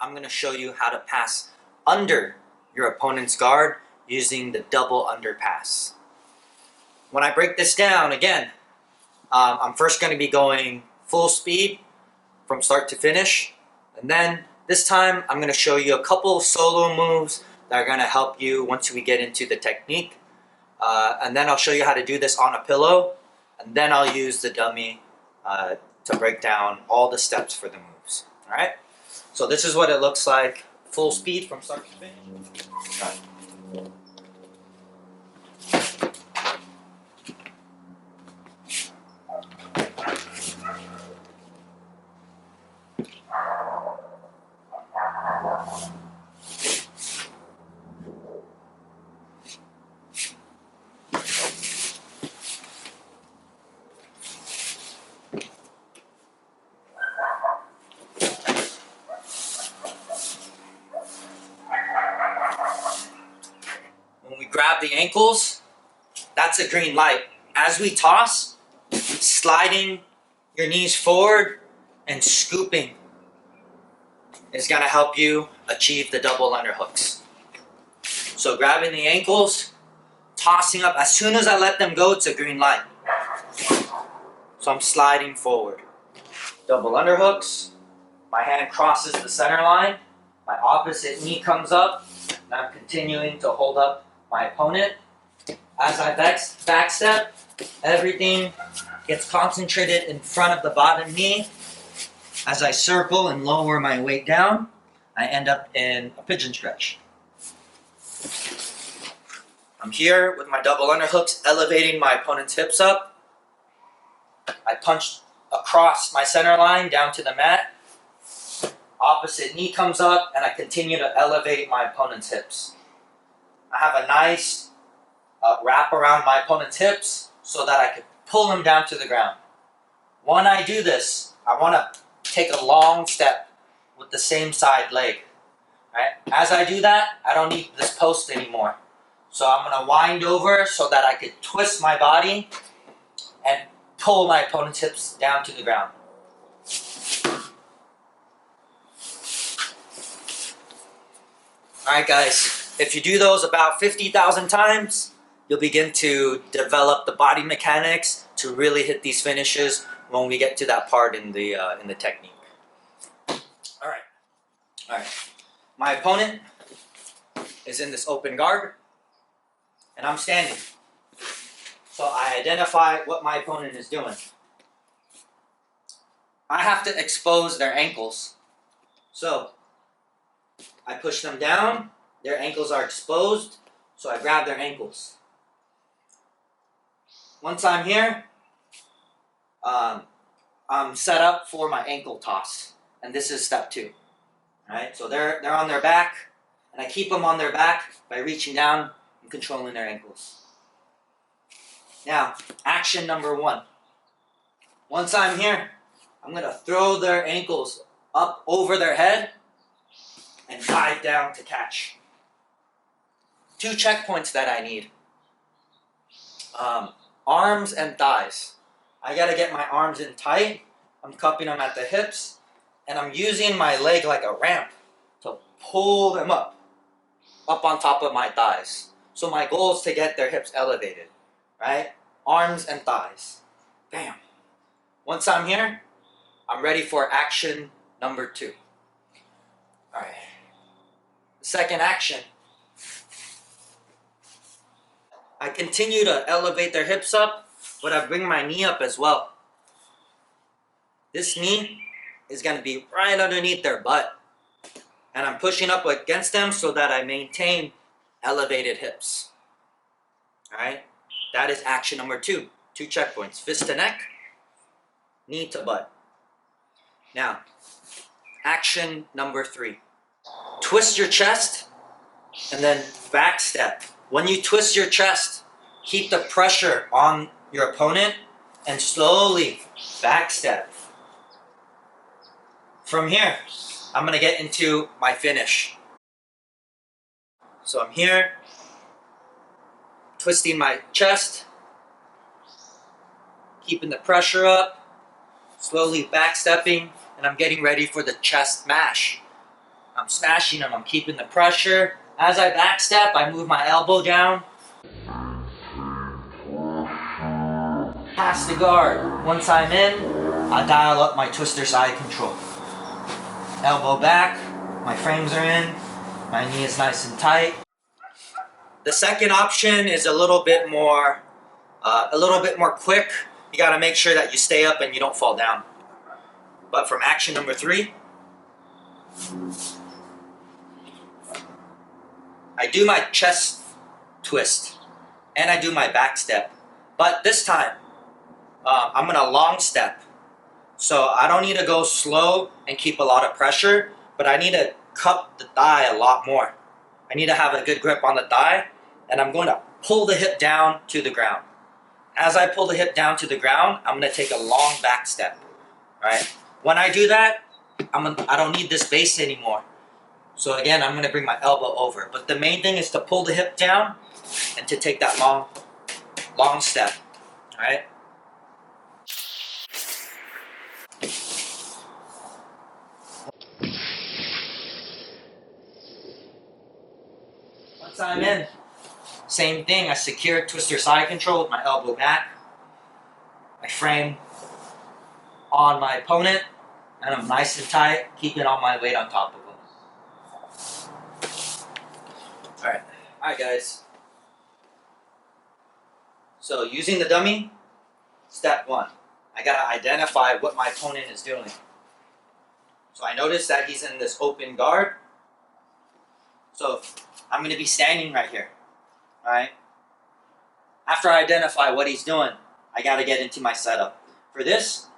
I'm going to show you how to pass under your opponent's guard using the double under pass. When I break this down, again, I'm first going to be going full speed from start to finish. And then this time, I'm going to show you a couple solo moves that are going to help you once we get into the technique. And then I'll show you how to do this on a pillow. And then I'll use the dummy to break down all the steps for the moves. All right? So this is what it looks like, full speed from start to finish. Right. When we grab the ankles, that's a green light. As we toss, sliding your knees forward and scooping is going to help you achieve the double underhooks. So grabbing the ankles, tossing up, as soon as I let them go, it's a green light. So I'm sliding forward. Double underhooks, my hand crosses the center line, my opposite knee comes up, and I'm continuing to hold up my opponent. As I backstep, everything gets concentrated in front of the bottom knee. As I circle and lower my weight down, I end up in a pigeon stretch. I'm here with my double underhooks, elevating my opponent's hips up. I punch across my center line down to the mat. Opposite knee comes up, and I continue to elevate my opponent's hips. I have a nice wrap around my opponent's hips so that I can pull him down to the ground. When I do this, I want to take a long step with the same side leg. Right? As I do that, I don't need this post anymore. So I'm going to wind over so that I could twist my body and pull my opponent's hips down to the ground. Alright guys, if you do those about 50,000 times, you'll begin to develop the body mechanics to really hit these finishes when we get to that part in the technique. Alright. My opponent is in this open guard, and I'm standing. So I identify what my opponent is doing. I have to expose their ankles. So I push them down, their ankles are exposed, so I grab their ankles. Once I'm here, I'm set up for my ankle toss, and this is step 2. Right? So they're on their back, and I keep them on their back by reaching down and controlling their ankles. Now, action number 1. Once I'm here, I'm going to throw their ankles up over their head and dive down to catch. 2 checkpoints that I need. Arms and thighs. I got to get my arms in tight. I'm cupping them at the hips, and I'm using my leg like a ramp to pull them up on top of my thighs. So my goal is to get their hips elevated, right? Arms and thighs. Bam. Once I'm here, I'm ready for action number 2. All right. The second action, I continue to elevate their hips up, but I bring my knee up as well. This knee is going to be right underneath their butt, and I'm pushing up against them so that I maintain elevated hips. All right, that is action number 2. 2 checkpoints: fist to neck, knee to butt. Now, action number 3. Twist your chest and then back step. When you twist your chest, keep the pressure on your opponent and slowly back step. From here, I'm going to get into my finish. So I'm here, twisting my chest, keeping the pressure up, slowly backstepping, and I'm getting ready for the chest mash. I'm smashing them, I'm keeping the pressure. As I backstep, I move my elbow down. Pass the guard. Once I'm in, I dial up my twister side control. Elbow back, my frames are in, my knee is nice and tight. The second option is a little bit more quick. You gotta make sure that you stay up and you don't fall down. But from action number 3, I do my chest twist and I do my back step. But this time, I'm gonna long step. So I don't need to go slow and keep a lot of pressure, but I need to cup the thigh a lot more. I need to have a good grip on the thigh, and I'm going to pull the hip down to the ground. As I pull the hip down to the ground, I'm going to take a long back step. Right? When I do that, I don't need this base anymore. So again, I'm going to bring my elbow over. But the main thing is to pull the hip down and to take that long step. All right? Once I'm in, same thing. I secure twister side control with my elbow back, my frame on my opponent, and I'm nice and tight, keeping all my weight on top of them. Alright guys. So using the dummy, step 1. I gotta identify what my opponent is doing. So I notice that he's in this open guard. So I'm gonna be standing right here. Alright? After I identify what he's doing, I gotta get into my setup. For this,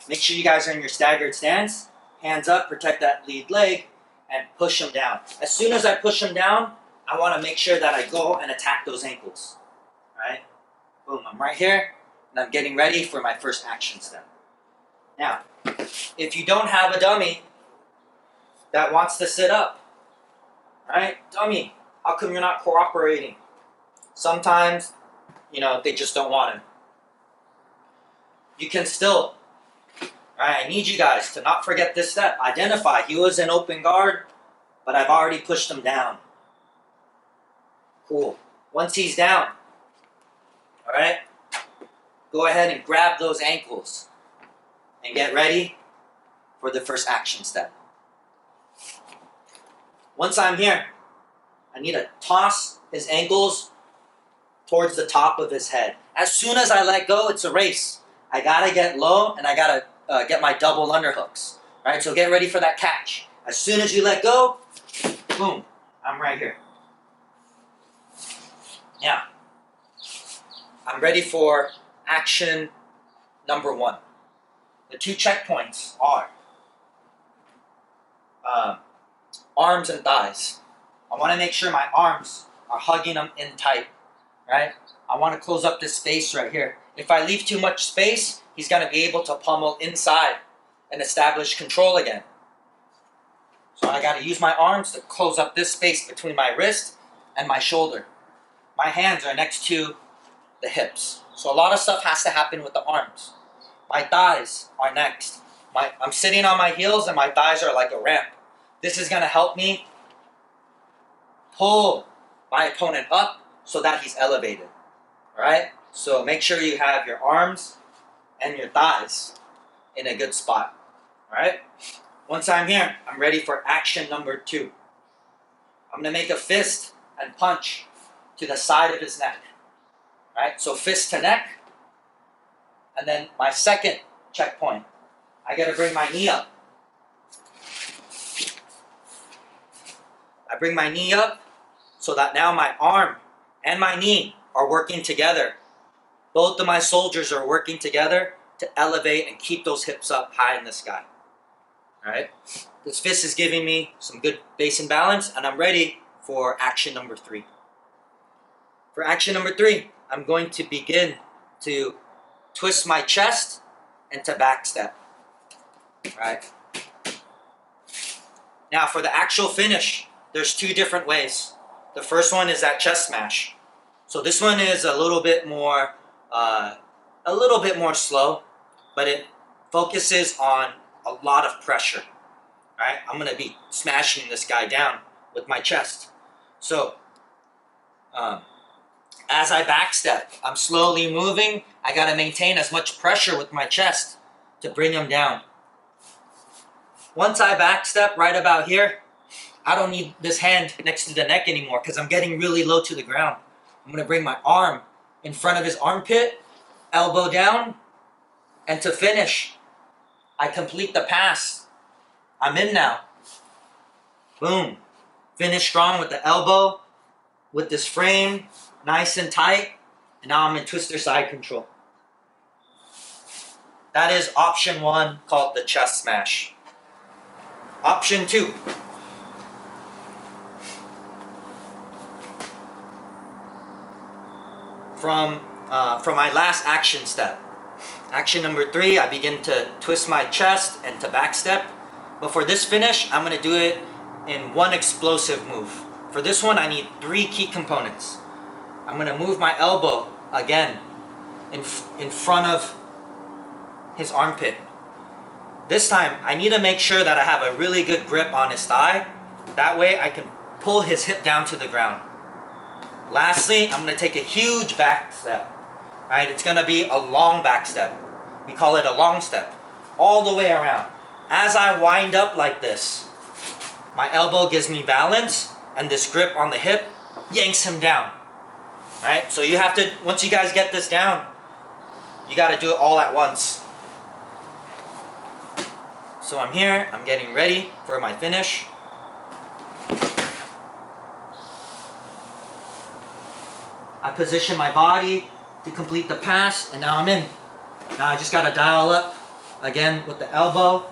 make sure you guys are in your staggered stance. Hands up, protect that lead leg, and push him down. As soon as I push him down, I want to make sure that I go and attack those ankles. Alright? Boom, I'm right here, and I'm getting ready for my first action step. Now, if you don't have a dummy that wants to sit up, right? Dummy, how come you're not cooperating? Sometimes, they just don't want to. You can still, right? I need you guys to not forget this step. Identify, he was in open guard, but I've already pushed him down. Cool. Once he's down, all right, go ahead and grab those ankles and get ready for the first action step. Once I'm here, I need to toss his ankles towards the top of his head. As soon as I let go, it's a race. I gotta get low and I gotta get my double underhooks. All right, so get ready for that catch. As soon as you let go, boom, I'm right here. Now, I'm ready for action number 1. The 2 checkpoints are arms and thighs. I want to make sure my arms are hugging them in tight, right? I want to close up this space right here. If I leave too much space, he's going to be able to pummel inside and establish control again. So I got to use my arms to close up this space between my wrist and my shoulder. My hands are next to the hips. So a lot of stuff has to happen with the arms. My thighs are next. I'm sitting on my heels and my thighs are like a ramp. This is going to help me pull my opponent up so that he's elevated. Alright? So make sure you have your arms and your thighs in a good spot. Alright? Once I'm here, I'm ready for action number 2. I'm going to make a fist and punch to the side of his neck. Alright? So fist to neck. And then my second checkpoint, I got to bring my knee up. I bring my knee up so that now my arm and my knee are working together. Both of my soldiers are working together to elevate and keep those hips up high in the sky. Alright? This fist is giving me some good base and balance, and I'm ready for action number 3. For action number 3, I'm going to begin to twist my chest and to back step. Alright? Now for the actual finish, there's 2 different ways. The first one is that chest smash. So this one is a little bit more slow, but it focuses on a lot of pressure. Alright, I'm gonna be smashing this guy down with my chest. So, as I back step, I'm slowly moving. I gotta maintain as much pressure with my chest to bring him down. Once I back step right about here, I don't need this hand next to the neck anymore because I'm getting really low to the ground. I'm gonna bring my arm in front of his armpit, elbow down, and to finish, I complete the pass. I'm in now. Boom. Finish strong with the elbow, with this frame, nice and tight. And now I'm in twister side control. That is option 1, called the chest smash. Option 2. From my last action step. Action number 3, I begin to twist my chest and to back step. But for this finish, I'm going to do it in one explosive move. For this one, I need 3 key components. I'm going to move my elbow again in front of his armpit. This time, I need to make sure that I have a really good grip on his thigh. That way, I can pull his hip down to the ground. Lastly, I'm going to take a huge back step. Alright, it's going to be a long back step. We call it a long step. All the way around. As I wind up like this, my elbow gives me balance, and this grip on the hip yanks him down. Alright, so you have to, once you guys get this down, you got to do it all at once. So I'm here, I'm getting ready for my finish. I position my body to complete the pass, and now I'm in. Now I just got to dial up again with the elbow,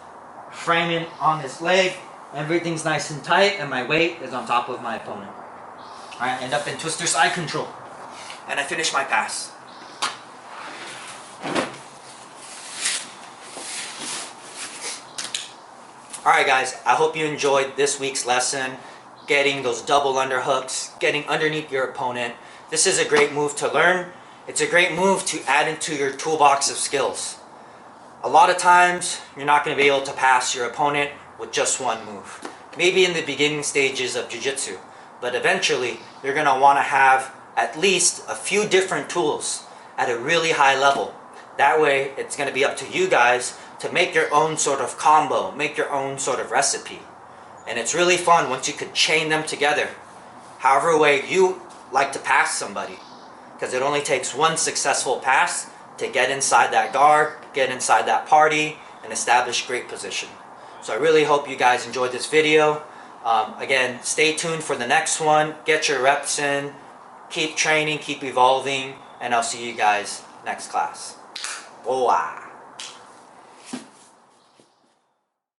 framing on his leg. Everything's nice and tight, and my weight is on top of my opponent. Alright, I end up in twister side control. And I finish my pass. Alright guys, I hope you enjoyed this week's lesson. Getting those double underhooks, getting underneath your opponent. This is a great move to learn. It's a great move to add into your toolbox of skills. A lot of times, you're not going to be able to pass your opponent with just one move. Maybe in the beginning stages of Jiu-Jitsu, but eventually, you're going to want to have at least a few different tools at a really high level. That way, it's going to be up to you guys to make your own sort of combo, make your own sort of recipe. And it's really fun once you could chain them together, however way you like to pass somebody. Because it only takes one successful pass to get inside that guard, get inside that party, and establish great position. So I really hope you guys enjoyed this video. Again, stay tuned for the next one. Get your reps in. Keep training, keep evolving, and I'll see you guys next class. Boa!